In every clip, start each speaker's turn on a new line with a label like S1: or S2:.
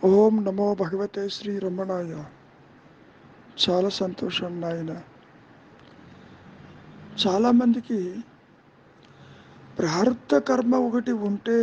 S1: ఓం నమో భగవతే శ్రీ రమణాయ. చాలా సంతోషం నాయన. చాలామందికి ప్రారంధ కర్మ ఒకటి ఉంటే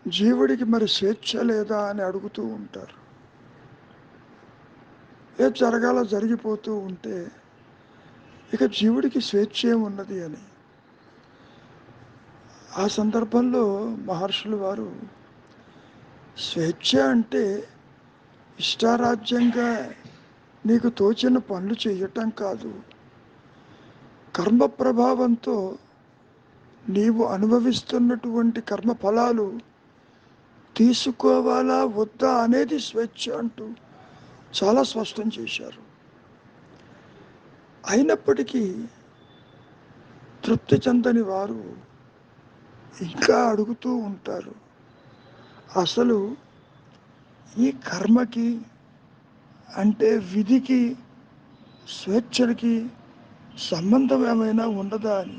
S1: జీవుడికి మరి స్వేచ్ఛ లేదా అని అడుగుతూ ఉంటారు. ఏం జరిగిపోతూ ఉంటే ఇక జీవుడికి స్వేచ్ఛ ఏమున్నది అని. ఆ సందర్భంలో మహర్షులు వారు స్వేచ్ఛ అంటే ఇష్టారాజ్యంగా నీకు తోచిన పనులు చేయటం కాదు, కర్మ ప్రభావంతో నీవు అనుభవిస్తున్నటువంటి కర్మ ఫలాలు తీసుకోవాలా వద్దా అనేది స్వేచ్ఛ అంటూ చాలా స్పష్టం చేశారు. అయినప్పటికీ తృప్తి చెందని వారు ఇంకా అడుగుతూ ఉంటారు, అసలు ఈ కర్మకి అంటే విధికి స్వేచ్ఛకి సంబంధం ఏమైనా ఉండదా అని.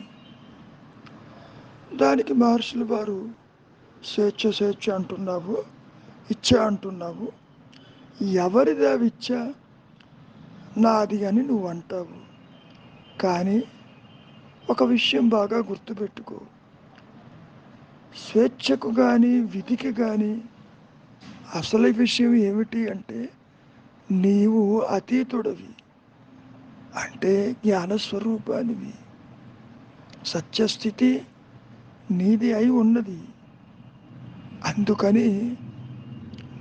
S1: దానికి మహర్షులు వారు స్వేచ్ఛ అంటున్నావు, ఇచ్చ అంటున్నావు, ఎవరిది అవి ఇచ్చ నాది అని నువ్వు అంటావు. కానీ ఒక విషయం బాగా గుర్తుపెట్టుకో, స్వేచ్ఛకు కానీ విధికి కానీ అసలు విషయం ఏమిటి అంటే నీవు అతీతుడివి, అంటే జ్ఞానస్వరూపానివి. సత్యస్థితి నీది అయి ఉన్నది. అందుకని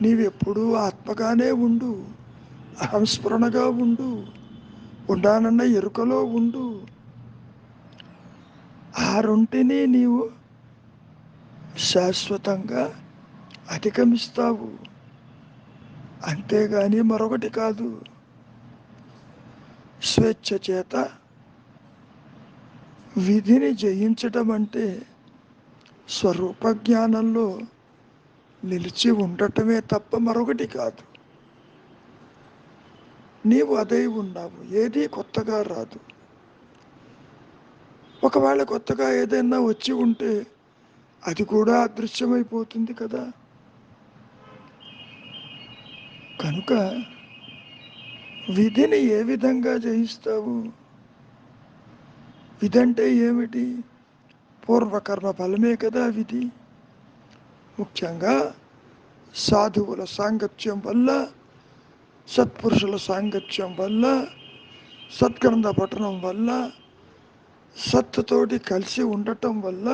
S1: నీవెప్పుడూ ఆత్మగానే ఉండు, అహంస్ఫురణగా ఉండు, ఉండానన్న ఎరుకలో ఉండు. ఆ రెంటిని నీవు శాశ్వతంగా అధిగమిస్తావు, అంతేగాని మరొకటి కాదు. స్వేచ్ఛ చేత విధిని జయించటం అంటే స్వరూప జ్ఞానంలో నిలిచి ఉండటమే తప్ప మరొకటి కాదు. నీవు అదే ఉన్నావు, ఏది కొత్తగా రాదు. ఒకవేళ కొత్తగా ఏదైనా వచ్చి ఉంటే అది కూడా అదృశ్యమైపోతుంది కదా. కనుక విధిని ఏ విధంగా జయిస్తావు? విధి అంటే ఏమిటి? పూర్వకర్మ ఫలమే కదా విధి. ముఖ్యంగా సాధువుల సాంగత్యం వల్ల, సత్పురుషుల సాంగత్యం వల్ల, సద్గ్రంథ పఠనం వల్ల, సత్తుతోటి కలిసి ఉండటం వల్ల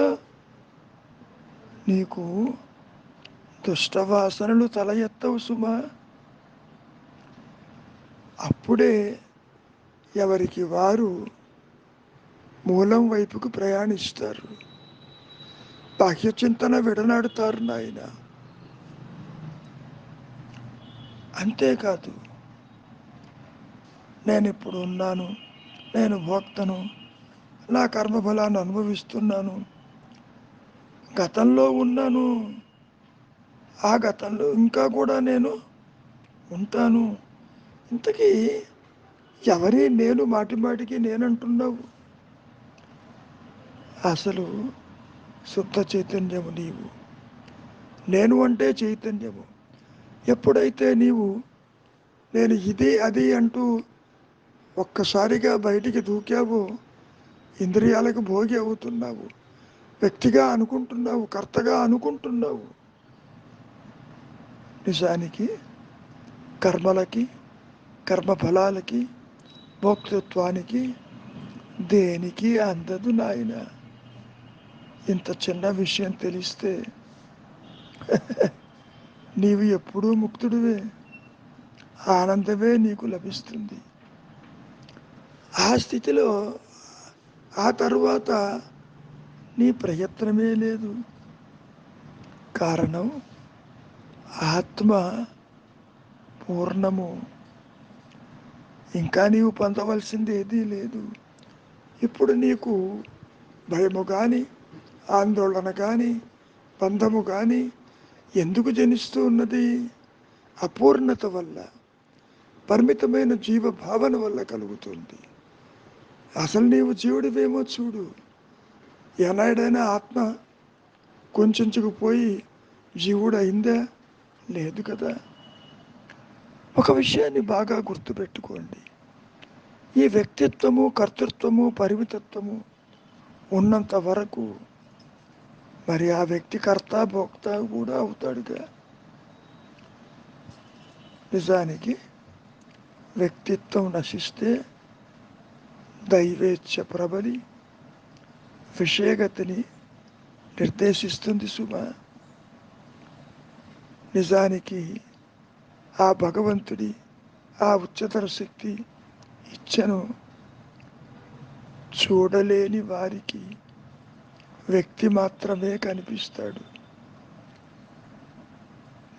S1: నీకు దుష్టవాసనలు తల ఎత్తవు సుమా. అప్పుడే ఎవరికి వారు మూలం వైపుకు ప్రయాణిస్తారు, బాహ్య చింతన విడనాడుతారు నాయన. అంతేకాదు, నేను ఇప్పుడు ఉన్నాను, నేను భోక్తను, నా కర్మఫలాన్ని అనుభవిస్తున్నాను, గతంలో ఉన్నాను, ఆ గతంలో ఇంకా కూడా నేను ఉంటాను. ఇంతకీ ఎవరి నేను మాటికి నేనంటున్నావు? అసలు శుద్ధ చైతన్యము నీవు. నేను అంటే చైతన్యము. ఎప్పుడైతే నీవు నేను ఇది అది అంటూ ఒక్కసారిగా బయటికి దూకావో ఇంద్రియాలకు భోగి అవుతున్నావు, వ్యక్తిగా అనుకుంటున్నావు, కర్తగా అనుకుంటున్నావు. నిజానికి కర్మలకి, కర్మఫలాలకి, భోక్తృత్వానికి దేనికి అందదు నాయన. ఇంత చిన్న విషయం తెలిస్తే నీవు ఎప్పుడూ ముక్తుడివే, ఆనందమే నీకు లభిస్తుంది. ఆ స్థితిలో ఆ తరువాత నీ ప్రయత్నమే లేదు. కారణం ఆత్మ పూర్ణము, ఇంకా నీవు పొందవలసింది ఏదీ లేదు. ఇప్పుడు నీకు భయము కానీ, ఆందోళన కానీ, బంధము కానీ ఎందుకు జనిస్తూ ఉన్నది? అపూర్ణత వల్ల, పరిమితమైన జీవ భావన వల్ల కలుగుతుంది. అసలు నీవు జీవుడివేమో చూడు. ఏనాడైనా ఆత్మ కొంచెంచుకుపోయి జీవుడు అయిందా? లేదు కదా. ఒక విషయాన్ని బాగా గుర్తుపెట్టుకోండి. ఈ వ్యక్తిత్వము, కర్తృత్వము, పరిమితత్వము ఉన్నంత వరకు మరి ఆ వ్యక్తి కర్త, భోక్త కూడా అవుతాడుగా. నిజానికి వ్యక్తిత్వం నశిస్తే దైవేచ్ఛ ప్రబలి విషయగతిని నిర్దేశిస్తుంది సుమా. నిజానికి ఆ భగవంతుడి ఆ ఉच्चతర శక్తి ఇచ్చను చూడలేని వారికి వ్యక్తి మాత్రమే కనిపిస్తాడు.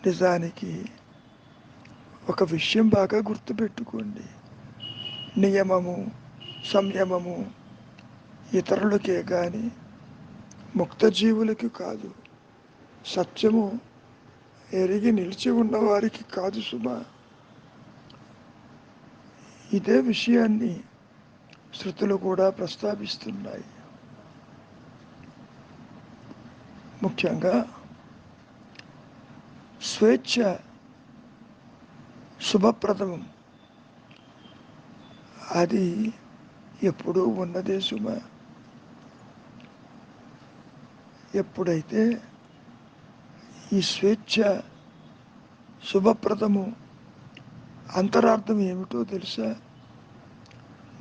S1: నిజానికి ఒక విషయం బాగా గుర్తుపెట్టుకోండి. నియమము, సంయమము ఇతరులకే కానీ ముక్త జీవులకి కాదు. సత్యము ఎరిగి నిలిచి ఉన్నవారికి కాదు సుమా. ఇదే విషయాన్ని శృతులు కూడా ప్రస్తావిస్తున్నాయి. ముఖ్యంగా స్వేచ్ఛ శుభప్రదం, అది ఎప్పుడూ ఉన్నదే సుమా. ఎప్పుడైతే ఈ స్వేచ్ఛ శుభప్రదము అంతరార్థం ఏమిటో తెలుసా?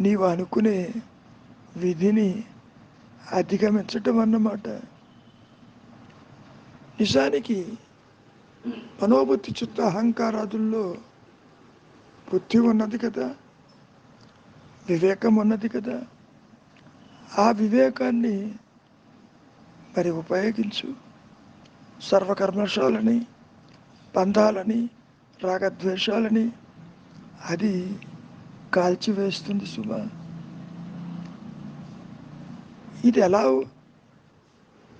S1: నీవు అనుకునే విధిని అధిగమించటం అన్నమాట. నిజానికి మనోబుద్ధి చిత్త అహంకారాదుల్లో బుద్ధి ఉన్నది కదా, వివేకం ఉన్నది కదా. ఆ వివేకాన్ని మరి ఉపయోగించు. సర్వకర్మశాలని, బంధాలని, రాగద్వేషాలని అది కాల్చివేస్తుంది సుమా. ఇది ఎలా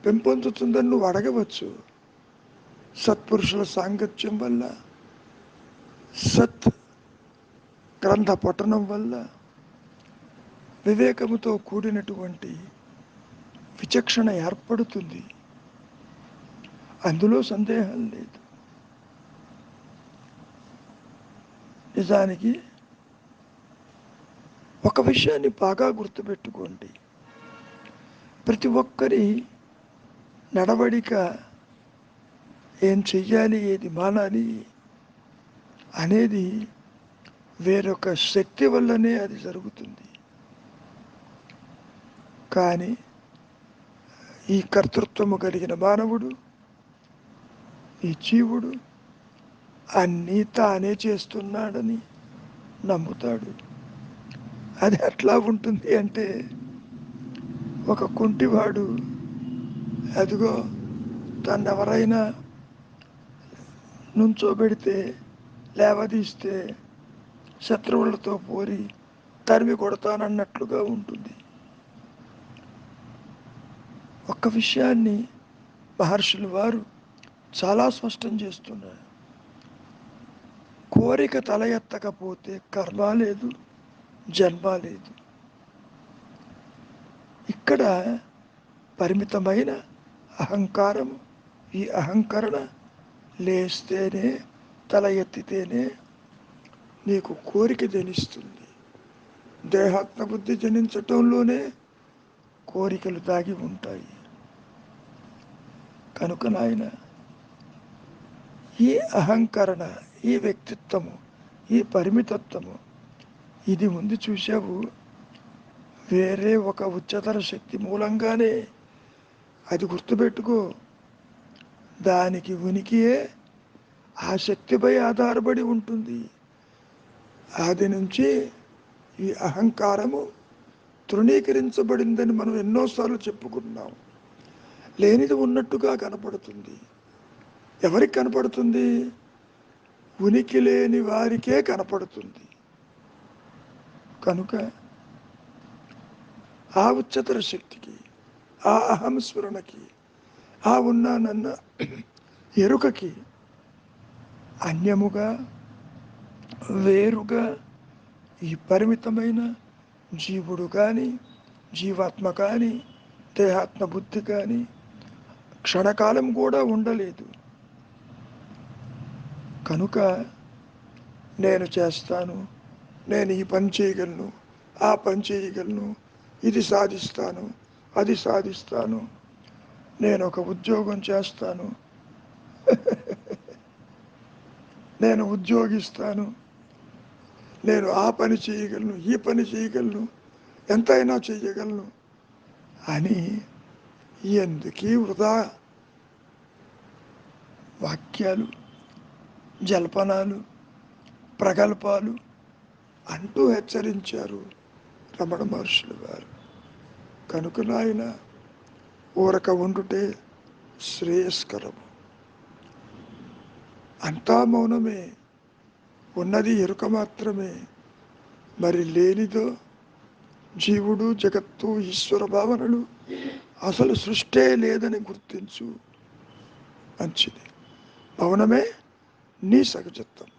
S1: పెంపొందుతుందని నువ్వు అడగవచ్చు. సత్పురుషుల సాంగత్యం వల్ల, సత్ గ్రంథ పఠనం వల్ల, వివేకముతో కూడినటువంటి విచక్షణ ఏర్పడుతుంది. అందులో సందేహం లేదు. నిజానికి ఒక విషయాన్ని బాగా గుర్తుపెట్టుకోండి. ప్రతి ఒక్కరి నడవడిక ఏం చెయ్యాలి, ఏది మానాలి అనేది వేరొక శక్తి వల్లనే అది జరుగుతుంది. కానీ ఈ కర్తృత్వము కలిగిన మానవుడు, ఈ జీవుడు అన్నీ తానే చేస్తున్నాడని నమ్ముతాడు. అది ఎట్లా ఉంటుంది అంటే, ఒక కుంటివాడు అదిగో తన్నెవరైనా నుంచోబెడితే, లేవదీస్తే శత్రువులతో పోరి తరిమి కొడతానన్నట్లుగా ఉంటుంది. ఒక్క విషయాన్ని మహర్షులు వారు చాలా స్పష్టం చేస్తున్నారు. కోరిక తల ఎత్తకపోతే కర్మ లేదు, జన్మ లేదు. ఇక్కడ పరిమితమైన అహంకారము, ఈ అహంకరణ లేస్తేనే, తల ఎత్తితేనే నీకు కోరిక జనిస్తుంది. దేహాత్మ బుద్ధి జనించటంలోనే కోరికలు దాగి ఉంటాయి. కనుక నాయన, ఈ అహంకరణ, ఈ వ్యక్తిత్వము, ఈ పరిమితత్వము ఇది ఉంది చూసావు, వేరే ఒక ఉच्चతర శక్తి మూలంగానే. అది గుర్తుపెట్టుకో. దానికి ఉనికియే ఆ శక్తిపై ఆధారపడి ఉంటుంది. ఆది నుంచి ఈ అహంకారము తృణీకరించబడిందని మనం ఎన్నోసార్లు చెప్పుకున్నాం. లేనిది ఉన్నట్టుగా కనపడుతుంది. ఎవరికి కనపడుతుంది? ఉనికి లేని వారికే కనపడుతుంది. కనుక ఆ ఉच्चతర శక్తికి, ఆ అహంస్మరణకి, ఆ ఉన్నానన్న ఎరుకకి అన్యముగా, వేరుగా ఈ పరిమితమైన జీవుడు కానీ, జీవాత్మ కానీ, దేహాత్మ బుద్ధి కానీ క్షణకాలం కూడా ఉండలేదు. కనుక నేను చేస్తాను, నేను ఈ పని చేయగలను, ఆ పని చేయగలను, ఇది సాధిస్తాను, అది సాధిస్తాను, నేను ఒక ఉద్యోగం చేస్తాను, నేను ఉద్యోగిస్తాను, నేను ఆ పని చేయగలను, ఈ పని చేయగలను, ఎంతైనా చేయగలను అని ఎందుకీ వృధా వాక్యాలు, జల్పనాలు, ప్రగల్భాలు అంటూ హెచ్చరించారు రమణ మహర్షులు గారు. కనుక నాయన ఊరక ఉండుటే శ్రేయస్కరము. అంతా మౌనమే, ఉన్నది ఎరుక మాత్రమే. మరి లేనిదో జీవుడు, జగత్తు, ఈశ్వర భావనలు, అసలు సృష్టే లేదని గుర్తించు. మంచిది. మౌనమే నీ సహజత్వం.